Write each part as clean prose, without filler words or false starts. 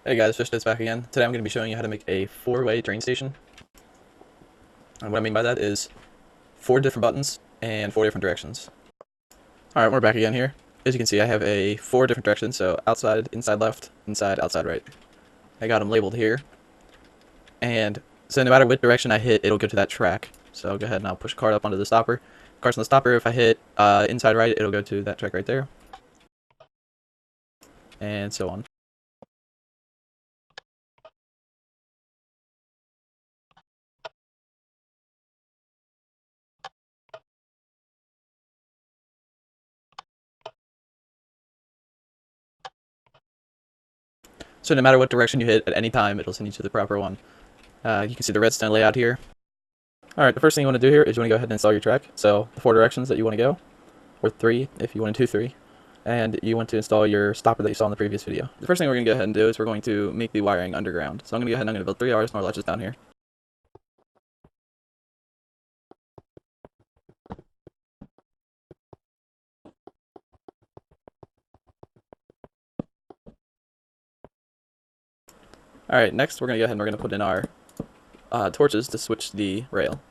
Hey guys, Fish back again. Today I'm going to be showing you how to make a four-way drain station. And what I mean by that is four different buttons and four different directions. Alright, we're back again here. As you can see, I have four different directions, so outside, inside left, inside, outside right. I got them labeled here. And so no matter what direction I hit, it'll go to that track. So I'll go ahead and I'll push a card up onto the stopper. Card's on the stopper. If I hit inside right, it'll go to that track right there. And so on. So no matter what direction you hit at any time, it'll send you to the proper one. You can see the redstone layout here. Alright, the first thing you want to do here is you want to go ahead and install your track. So the four directions that you want to go, or three if you want to do three, and you want to install your stopper that you saw in the previous video. The first thing we're going to go ahead and do is we're going to make the wiring underground. So I'm going to go ahead and I'm going to build 3 RS NOR latches down here. Alright, next we're going to go ahead and we're going to put in our torches to switch the rail.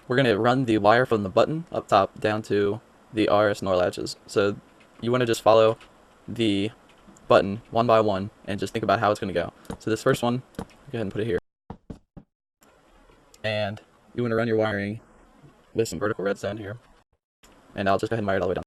We're going to run the wire from the button up top down to the RS NOR latches. So you want to just follow the button one by one and just think about how it's going to go. So this first one, go ahead and put it here. And you want to run your wiring with some vertical redstone here. And I'll just go ahead and wire it all the way down.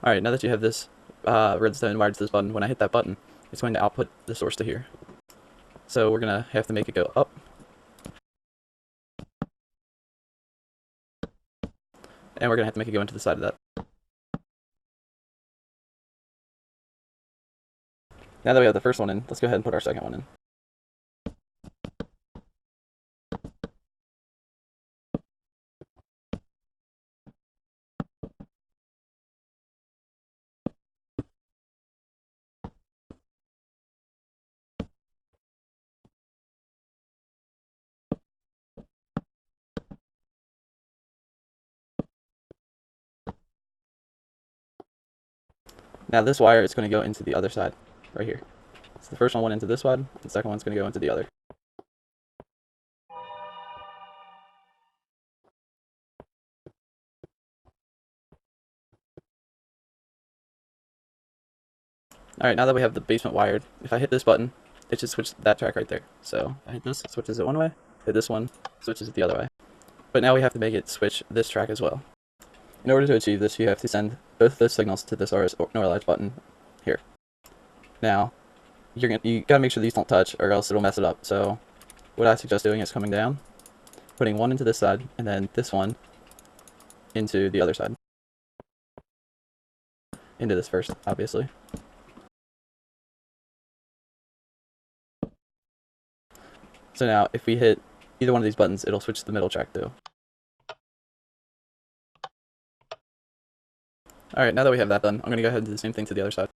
Alright, now that you have this redstone wired to this button, when I hit that button, it's going to output the source to here. So we're going to have to make it go up. And we're going to have to make it go into the side of that. Now that we have the first one in, let's go ahead and put our second one in. Now this wire is going to go into the other side, right here. So the first one went into this side, the second one's going to go into the other. Alright, now that we have the basement wired, if I hit this button, it should switch that track right there. So I hit this, it switches it one way, hit this one, switches it the other way. But now we have to make it switch this track as well. In order to achieve this, you have to send both those signals to this RS NOR latch button here. Now, you gotta make sure these don't touch or else it'll mess it up. So what I suggest doing is coming down, putting one into this side, and then this one into the other side. Into this first, obviously. So now, if we hit either one of these buttons, it'll switch to the middle track too. Alright, now that we have that done, I'm going to go ahead and do the same thing to the other side.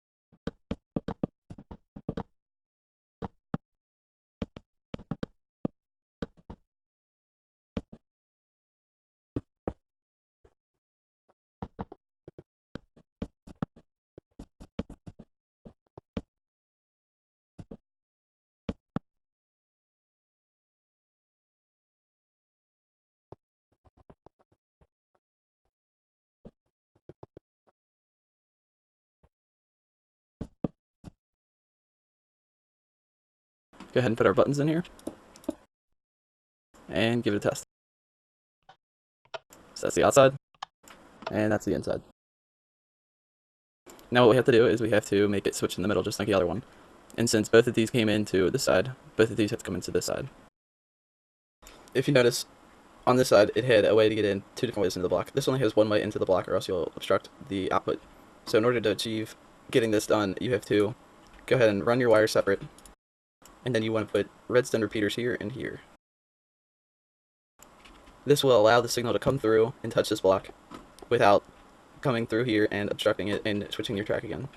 Go ahead and put our buttons in here. And give it a test. So that's the outside. And that's the inside. Now what we have to do is we have to make it switch in the middle just like the other one. And since both of these came into this side, both of these have to come into this side. If you notice, on this side, it had a way to get in two different ways into the block. This only has one way into the block or else you'll obstruct the output. So in order to achieve getting this done, you have to go ahead and run your wires separate. And then you want to put redstone repeaters here and here. This will allow the signal to come through and touch this block without coming through here and obstructing it and switching your track again.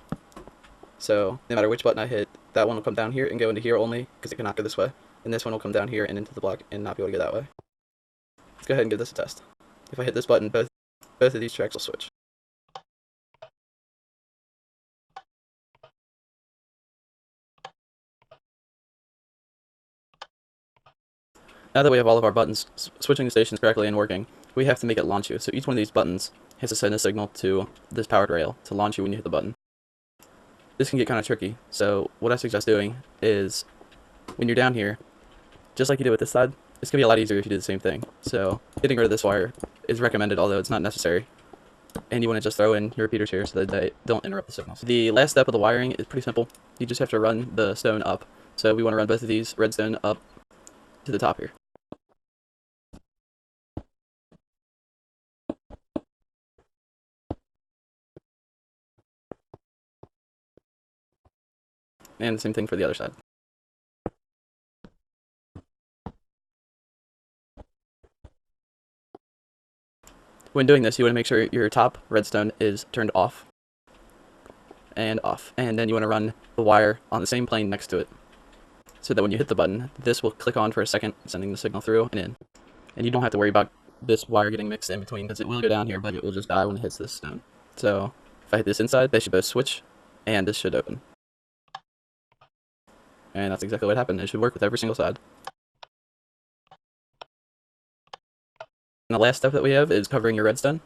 So no matter which button I hit, that one will come down here and go into here only because it cannot go this way. And this one will come down here and into the block and not be able to go that way. Let's go ahead and give this a test. If I hit this button, both of these tracks will switch. Now that we have all of our buttons switching the stations correctly and working, we have to make it launch you. So each one of these buttons has to send a signal to this powered rail to launch you when you hit the button. This can get kind of tricky, so what I suggest doing is when you're down here, just like you did with this side, it's going to be a lot easier if you do the same thing. So getting rid of this wire is recommended, although it's not necessary. And you want to just throw in your repeaters here so that they don't interrupt the signals. The last step of the wiring is pretty simple. You just have to run the stone up. So we want to run both of these redstone up to the top here. And the same thing for the other side. When doing this, you want to make sure your top redstone is turned off. And off. And then you want to run the wire on the same plane next to it. So that when you hit the button, this will click on for a second, sending the signal through and in. And you don't have to worry about this wire getting mixed in between, because it will go down here, but it will just die when it hits this stone. So if I hit this inside, they should both switch, and this should open. And that's exactly what happened. It should work with every single side. And the last step that we have is covering your redstone.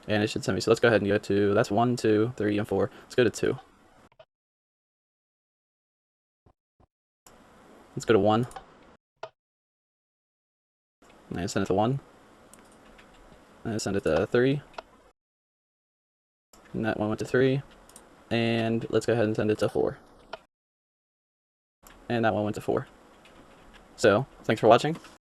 And it should send me. So let's go ahead and go to, that's 1, 2, 3, and 4. Let's go to 2. Let's go to 1. And send it to 1. And send it to 3. And that one went to 3. And let's go ahead and send it to 4. And that one went to 4. So, thanks for watching.